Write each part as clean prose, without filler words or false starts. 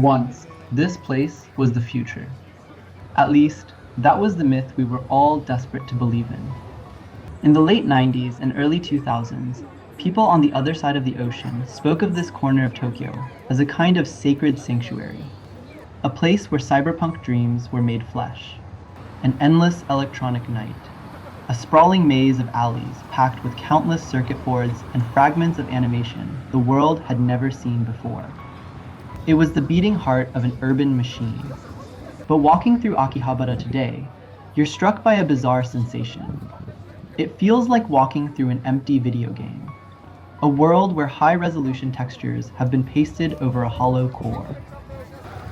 Once, this place was the future. At least, that was the myth we were all desperate to believe in. In the late 90s and early 2000s, people on the other side of the ocean spoke of this corner of Tokyo as a kind of sacred sanctuary, a place where cyberpunk dreams were made flesh, an endless electronic night, a sprawling maze of alleys packed with countless circuit boards and fragments of animation the world had never seen before. It was the beating heart of an urban machine. But walking through Akihabara today, you're struck by a bizarre sensation. It feels like walking through an empty video game, a world where high-resolution textures have been pasted over a hollow core.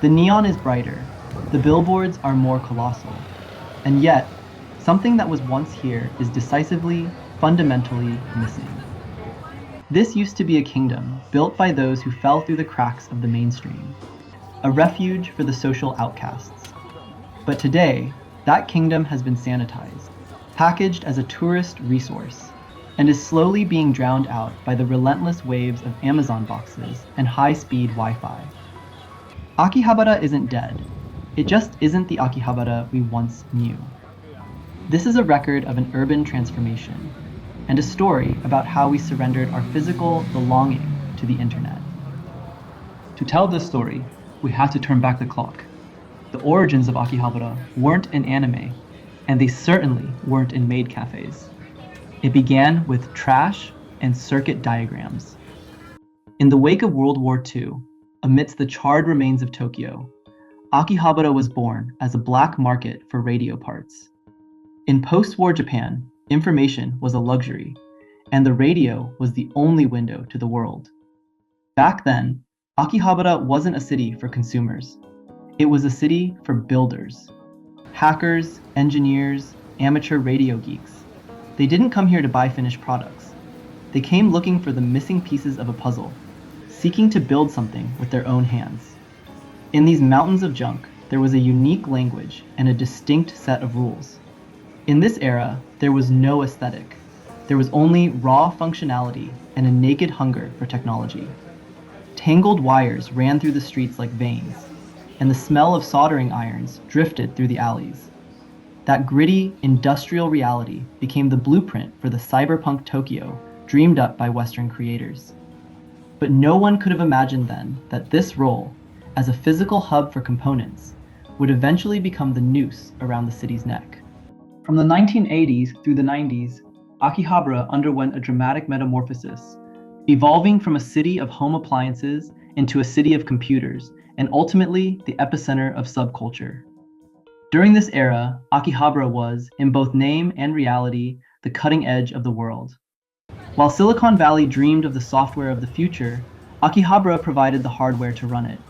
The neon is brighter, the billboards are more colossal, and yet, something that was once here is decisively, fundamentally missing. This used to be a kingdom built by those who fell through the cracks of the mainstream, a refuge for the social outcasts. But today, that kingdom has been sanitized, packaged as a tourist resource, and is slowly being drowned out by the relentless waves of Amazon boxes and high-speed Wi-Fi. Akihabara isn't dead. It just isn't the Akihabara we once knew. This is a record of an urban transformation, and a story about how we surrendered our physical belonging to the internet. To tell this story, we had to turn back the clock. The origins of Akihabara weren't in anime, and they certainly weren't in maid cafes. It began with trash and circuit diagrams. In the wake of World War II, amidst the charred remains of Tokyo, Akihabara was born as a black market for radio parts. In post-war Japan, information was a luxury, and the radio was the only window to the world. Back then, Akihabara wasn't a city for consumers. It was a city for builders. Hackers, engineers, amateur radio geeks. They didn't come here to buy finished products. They came looking for the missing pieces of a puzzle, seeking to build something with their own hands. In these mountains of junk, there was a unique language and a distinct set of rules. In this era, there was no aesthetic. There was only raw functionality and a naked hunger for technology. Tangled wires ran through the streets like veins, and the smell of soldering irons drifted through the alleys. That gritty, industrial reality became the blueprint for the cyberpunk Tokyo dreamed up by Western creators. But no one could have imagined then that this role, as a physical hub for components, would eventually become the noose around the city's neck. From the 1980s through the 90s, Akihabara underwent a dramatic metamorphosis, evolving from a city of home appliances into a city of computers, and ultimately the epicenter of subculture. During this era, Akihabara was, in both name and reality, the cutting edge of the world. While Silicon Valley dreamed of the software of the future, Akihabara provided the hardware to run it.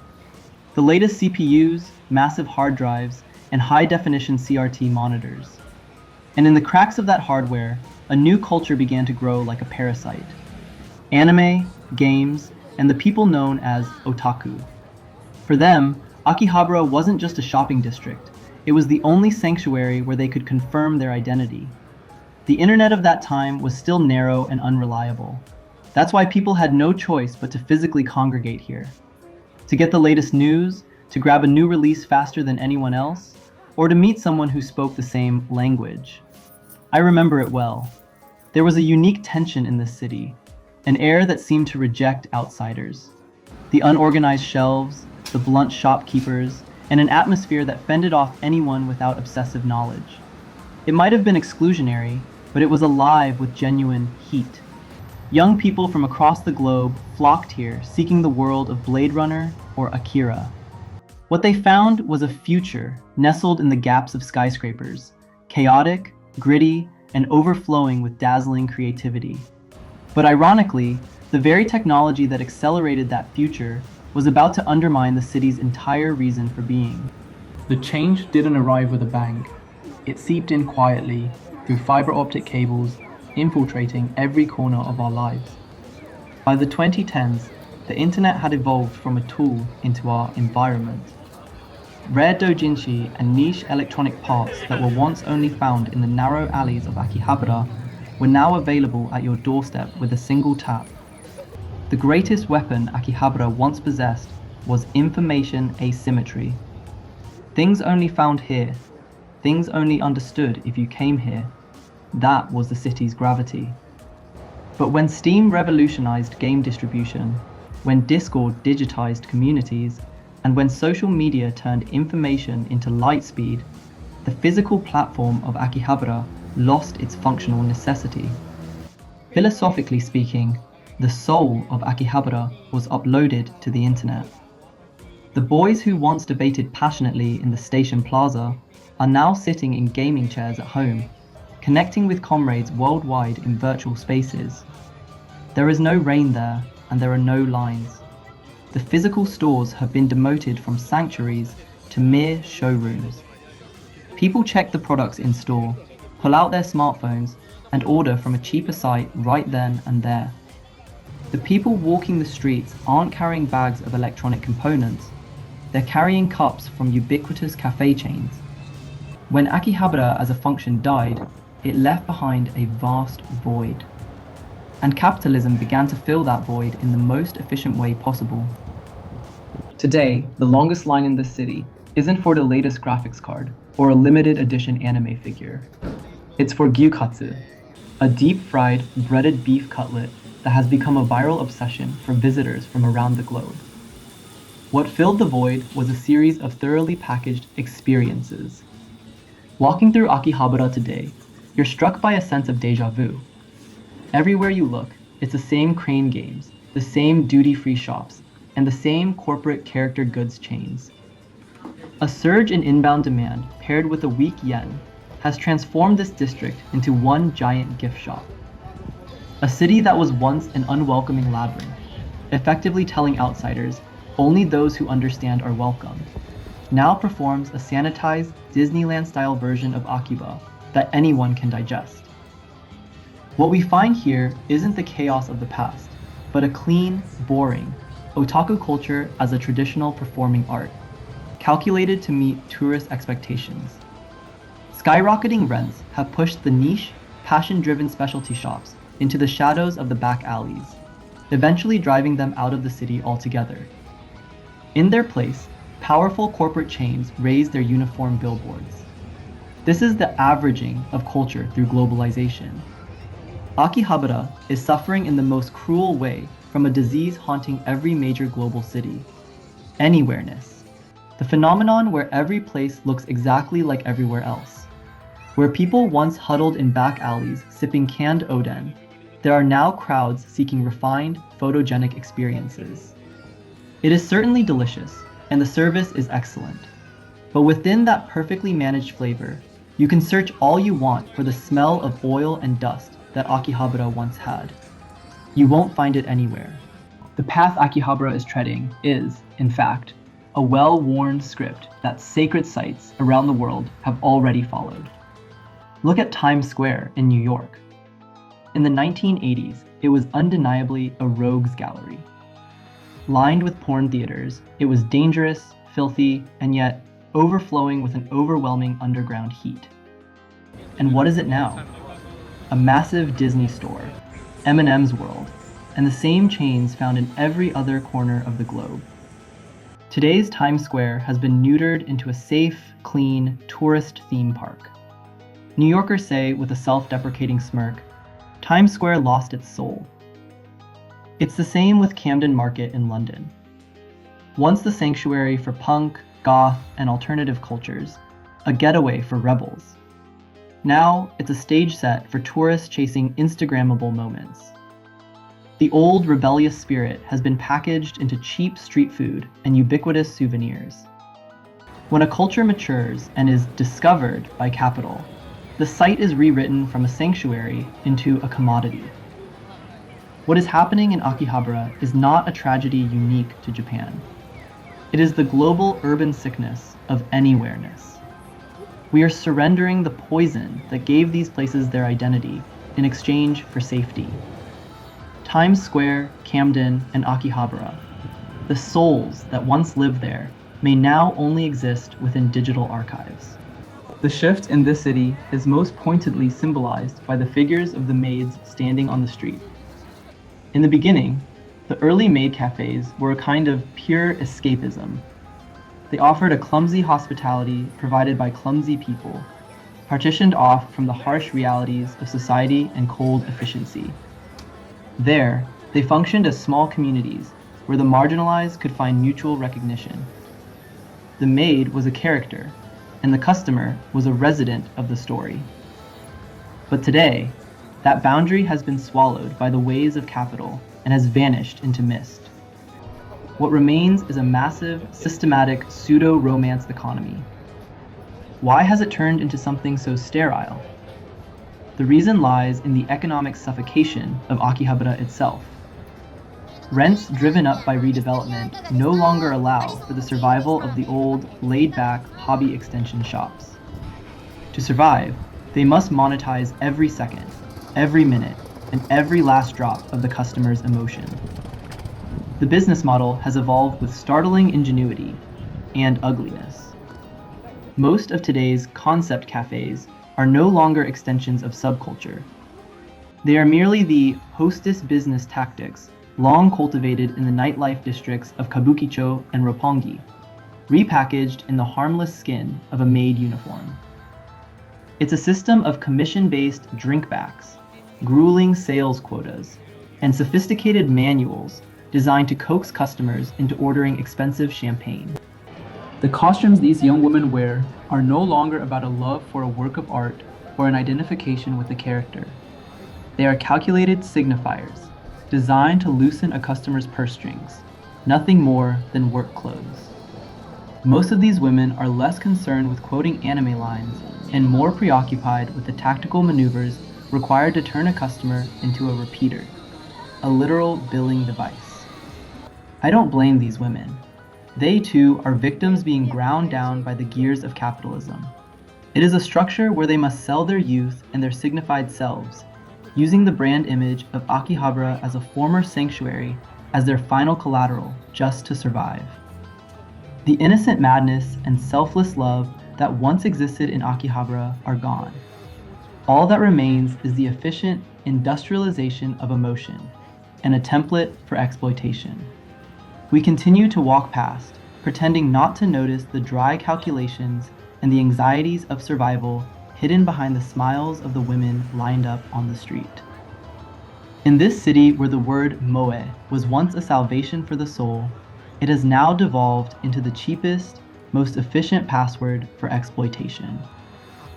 The latest CPUs, massive hard drives, and high-definition CRT monitors. And in the cracks of that hardware, a new culture began to grow like a parasite. Anime, games, and the people known as otaku. For them, Akihabara wasn't just a shopping district, it was the only sanctuary where they could confirm their identity. The internet of that time was still narrow and unreliable. That's why people had no choice but to physically congregate here. To get the latest news, to grab a new release faster than anyone else, or to meet someone who spoke the same language. I remember it well. There was a unique tension in this city, an air that seemed to reject outsiders. The unorganized shelves, the blunt shopkeepers, and an atmosphere that fended off anyone without obsessive knowledge. It might have been exclusionary, but it was alive with genuine heat. Young people from across the globe flocked here seeking the world of Blade Runner or Akira. What they found was a future nestled in the gaps of skyscrapers, chaotic, gritty, and overflowing with dazzling creativity. But ironically, the very technology that accelerated that future was about to undermine the city's entire reason for being. The change didn't arrive with a bang. It seeped in quietly through fiber optic cables, infiltrating every corner of our lives. By the 2010s, the internet had evolved from a tool into our environment. Rare doujinshi and niche electronic parts that were once only found in the narrow alleys of Akihabara were now available at your doorstep with a single tap. The greatest weapon Akihabara once possessed was information asymmetry. Things only found here, things only understood if you came here. That was the city's gravity. But when Steam revolutionized game distribution, when Discord digitized communities, and when social media turned information into light speed, the physical platform of Akihabara lost its functional necessity. Philosophically speaking, the soul of Akihabara was uploaded to the internet. The boys who once debated passionately in the station plaza are now sitting in gaming chairs at home, connecting with comrades worldwide in virtual spaces. There is no rain there, and there are no lines. The physical stores have been demoted from sanctuaries to mere showrooms. People check the products in store, pull out their smartphones, and order from a cheaper site right then and there. The people walking the streets aren't carrying bags of electronic components, they're carrying cups from ubiquitous cafe chains. When Akihabara as a function died, it left behind a vast void. And capitalism began to fill that void in the most efficient way possible. Today, the longest line in this city isn't for the latest graphics card or a limited edition anime figure. It's for gyukatsu, a deep-fried, breaded beef cutlet that has become a viral obsession for visitors from around the globe. What filled the void was a series of thoroughly packaged experiences. Walking through Akihabara today, you're struck by a sense of déjà vu. Everywhere you look, it's the same crane games, the same duty-free shops, and the same corporate character goods chains. A surge in inbound demand paired with a weak yen has transformed this district into one giant gift shop. A city that was once an unwelcoming labyrinth, effectively telling outsiders only those who understand are welcome, now performs a sanitized Disneyland-style version of Akiba that anyone can digest. What we find here isn't the chaos of the past, but a clean, boring, otaku culture as a traditional performing art, calculated to meet tourist expectations. Skyrocketing rents have pushed the niche, passion-driven specialty shops into the shadows of the back alleys, eventually driving them out of the city altogether. In their place, powerful corporate chains raise their uniform billboards. This is the averaging of culture through globalization. Akihabara is suffering in the most cruel way from a disease haunting every major global city: anywhereness. The phenomenon where every place looks exactly like everywhere else. Where people once huddled in back alleys sipping canned oden, there are now crowds seeking refined, photogenic experiences. It is certainly delicious, and the service is excellent. But within that perfectly managed flavor, you can search all you want for the smell of oil and dust that Akihabara once had. You won't find it anywhere. The path Akihabara is treading is, in fact, a well-worn script that sacred sites around the world have already followed. Look at Times Square in New York. In the 1980s, it was undeniably a rogues gallery. Lined with porn theaters, it was dangerous, filthy, and yet overflowing with an overwhelming underground heat. And what is it now? A massive Disney store, M&M's World, and the same chains found in every other corner of the globe. Today's Times Square has been neutered into a safe, clean, tourist theme park. New Yorkers say with a self-deprecating smirk, Times Square lost its soul. It's the same with Camden Market in London. Once the sanctuary for punk, goth, and alternative cultures, a getaway for rebels. Now, it's a stage set for tourists chasing Instagrammable moments. The old rebellious spirit has been packaged into cheap street food and ubiquitous souvenirs. When a culture matures and is discovered by capital, the site is rewritten from a sanctuary into a commodity. What is happening in Akihabara is not a tragedy unique to Japan. It is the global urban sickness of anywhereness. We are surrendering the poison that gave these places their identity in exchange for safety. Times Square, Camden, and Akihabara, the souls that once lived there, may now only exist within digital archives. The shift in this city is most pointedly symbolized by the figures of the maids standing on the street. In the beginning, The early maid cafes were a kind of pure escapism. They offered a clumsy hospitality provided by clumsy people, partitioned off from the harsh realities of society and cold efficiency. There, they functioned as small communities where the marginalized could find mutual recognition. The maid was a character, and the customer was a resident of the story. But today, that boundary has been swallowed by the waves of capital and has vanished into mist. What remains is a massive, systematic, pseudo-romanced economy. Why has it turned into something so sterile? The reason lies in the economic suffocation of Akihabara itself. Rents driven up by redevelopment no longer allow for the survival of the old, laid-back hobby extension shops. To survive, they must monetize every second, every minute, and every last drop of the customer's emotion. The business model has evolved with startling ingenuity and ugliness. Most of today's concept cafes are no longer extensions of subculture. They are merely the hostess business tactics long cultivated in the nightlife districts of Kabukicho and Roppongi, repackaged in the harmless skin of a maid uniform. It's a system of commission-based drinkbacks, grueling sales quotas, and sophisticated manuals designed to coax customers into ordering expensive champagne. The costumes these young women wear are no longer about a love for a work of art or an identification with a character. They are calculated signifiers, designed to loosen a customer's purse strings, nothing more than work clothes. Most of these women are less concerned with quoting anime lines and more preoccupied with the tactical maneuvers required to turn a customer into a repeater, a literal billing device. I don't blame these women. They too are victims being ground down by the gears of capitalism. It is a structure where they must sell their youth and their signified selves, using the brand image of Akihabara as a former sanctuary as their final collateral just to survive. The innocent madness and selfless love that once existed in Akihabara are gone. All that remains is the efficient industrialization of emotion and a template for exploitation. We continue to walk past, pretending not to notice the dry calculations and the anxieties of survival hidden behind the smiles of the women lined up on the street. In this city where the word moe was once a salvation for the soul, it has now devolved into the cheapest, most efficient password for exploitation.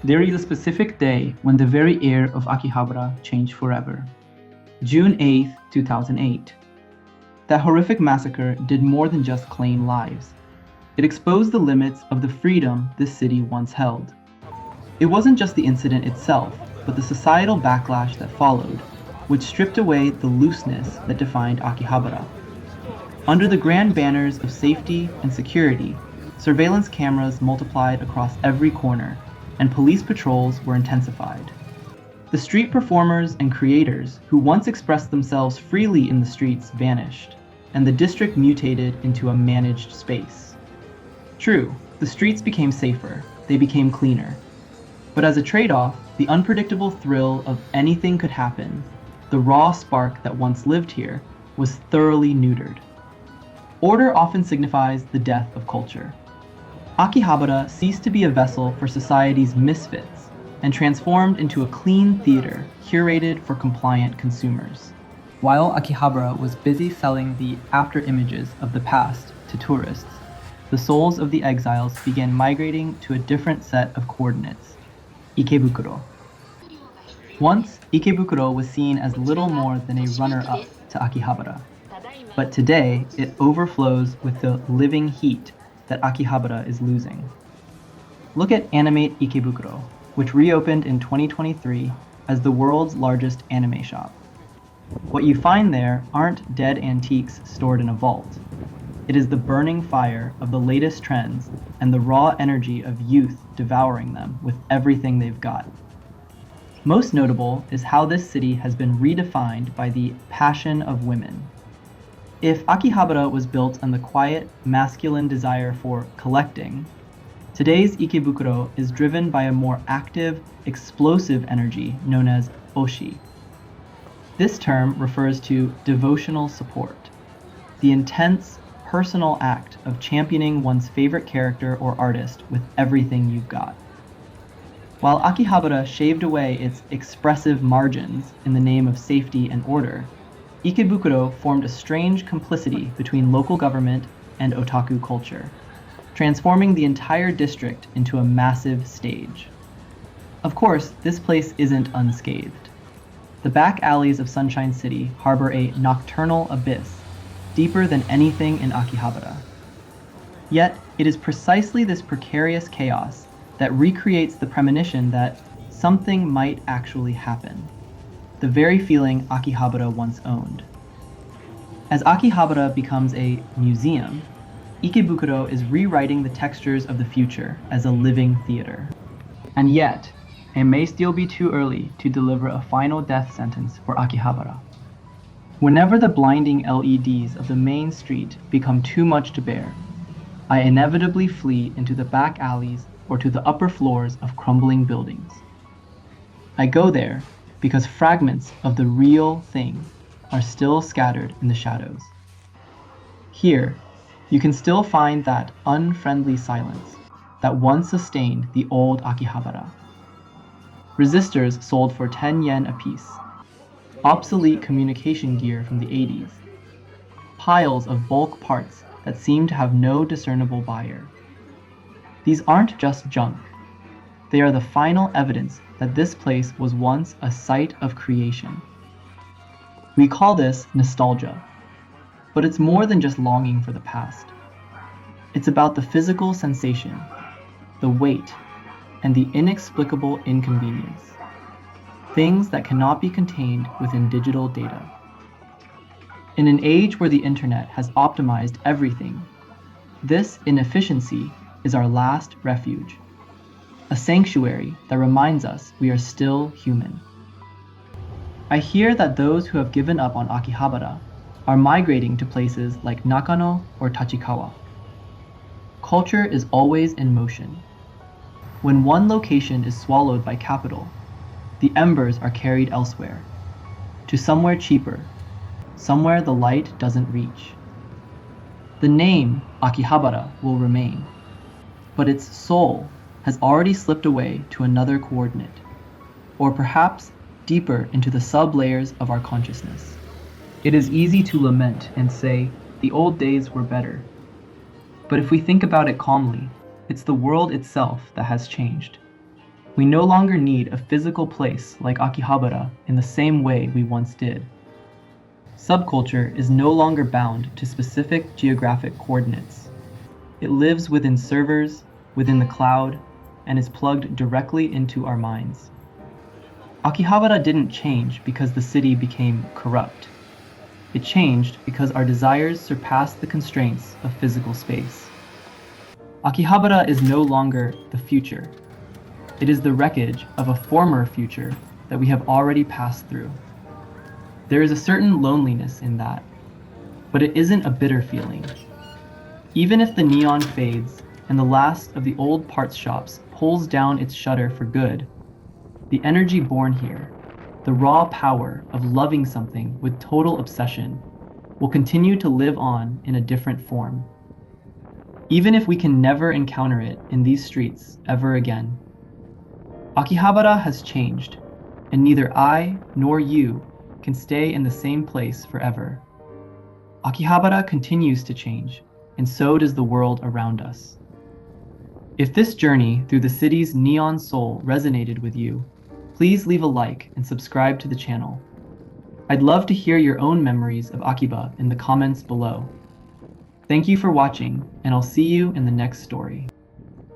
There is a specific day when the very air of Akihabara changed forever. June 8th, 2008. That horrific massacre did more than just claim lives. It exposed the limits of the freedom this city once held. It wasn't just the incident itself, but the societal backlash that followed, which stripped away the looseness that defined Akihabara. Under the grand banners of safety and security, surveillance cameras multiplied across every corner, and police patrols were intensified. The street performers and creators who once expressed themselves freely in the streets vanished, and the district mutated into a managed space. True, the streets became safer, they became cleaner. But as a trade-off, the unpredictable thrill of anything could happen, the raw spark that once lived here, was thoroughly neutered. Order often signifies the death of culture. Akihabara ceased to be a vessel for society's misfits and transformed into a clean theater curated for compliant consumers. While Akihabara was busy selling the after-images of the past to tourists, the souls of the exiles began migrating to a different set of coordinates, Ikebukuro. Once, Ikebukuro was seen as little more than a runner-up to Akihabara. But today, it overflows with the living heat that Akihabara is losing. Look at Animate Ikebukuro, which reopened in 2023 as the world's largest anime shop. What you find there aren't dead antiques stored in a vault. It is the burning fire of the latest trends and the raw energy of youth devouring them with everything they've got. Most notable is how this city has been redefined by the passion of women. If Akihabara was built on the quiet, masculine desire for collecting, today's Ikebukuro is driven by a more active, explosive energy known as oshi. This term refers to devotional support. the intense, personal act of championing one's favorite character or artist with everything you've got. While Akihabara shaved away its expressive margins in the name of safety and order, Ikebukuro formed a strange complicity between local government and otaku culture, transforming the entire district into a massive stage. Of course, this place isn't unscathed. The back alleys of Sunshine City harbor a nocturnal abyss, deeper than anything in Akihabara. Yet, it is precisely this precarious chaos that recreates the premonition that something might actually happen, the very feeling Akihabara once owned. As Akihabara becomes a museum, Ikebukuro is rewriting the textures of the future as a living theater. And yet, it may still be too early to deliver a final death sentence for Akihabara. Whenever the blinding LEDs of the main street become too much to bear, I inevitably flee into the back alleys or to the upper floors of crumbling buildings. I go there because fragments of the real thing are still scattered in the shadows. Here, you can still find that unfriendly silence that once sustained the old Akihabara. Resistors sold for 10 yen apiece, obsolete communication gear from the 80s, piles of bulk parts that seem to have no discernible buyer. These aren't just junk. They are the final evidence that this place was once a site of creation. We call this nostalgia, but it's more than just longing for the past. It's about the physical sensation, the weight, and the inexplicable inconvenience. Things that cannot be contained within digital data. In an age where the internet has optimized everything, this inefficiency is our last refuge, a sanctuary that reminds us we are still human. I hear that those who have given up on Akihabara are migrating to places like Nakano or Tachikawa. Culture is always in motion. When one location is swallowed by capital, the embers are carried elsewhere, to somewhere cheaper, somewhere the light doesn't reach. The name Akihabara will remain, but its soul has already slipped away to another coordinate, or perhaps deeper into the sub-layers of our consciousness. It is easy to lament and say, the old days were better. But if we think about it calmly, it's the world itself that has changed. We no longer need a physical place like Akihabara in the same way we once did. Subculture is no longer bound to specific geographic coordinates. It lives within servers, within the cloud, and is plugged directly into our minds. Akihabara didn't change because the city became corrupt. It changed because our desires surpassed the constraints of physical space. Akihabara is no longer the future. It is the wreckage of a former future that we have already passed through. There is a certain loneliness in that, but it isn't a bitter feeling. Even if the neon fades and the last of the old parts shops pulls down its shutter for good, the energy born here, the raw power of loving something with total obsession, will continue to live on in a different form. Even if we can never encounter it in these streets ever again. Akihabara has changed, and neither I nor you can stay in the same place forever. Akihabara continues to change, and so does the world around us. If this journey through the city's neon soul resonated with you, please leave a like and subscribe to the channel. I'd love to hear your own memories of Akiba in the comments below. Thank you for watching, and I'll see you in the next story.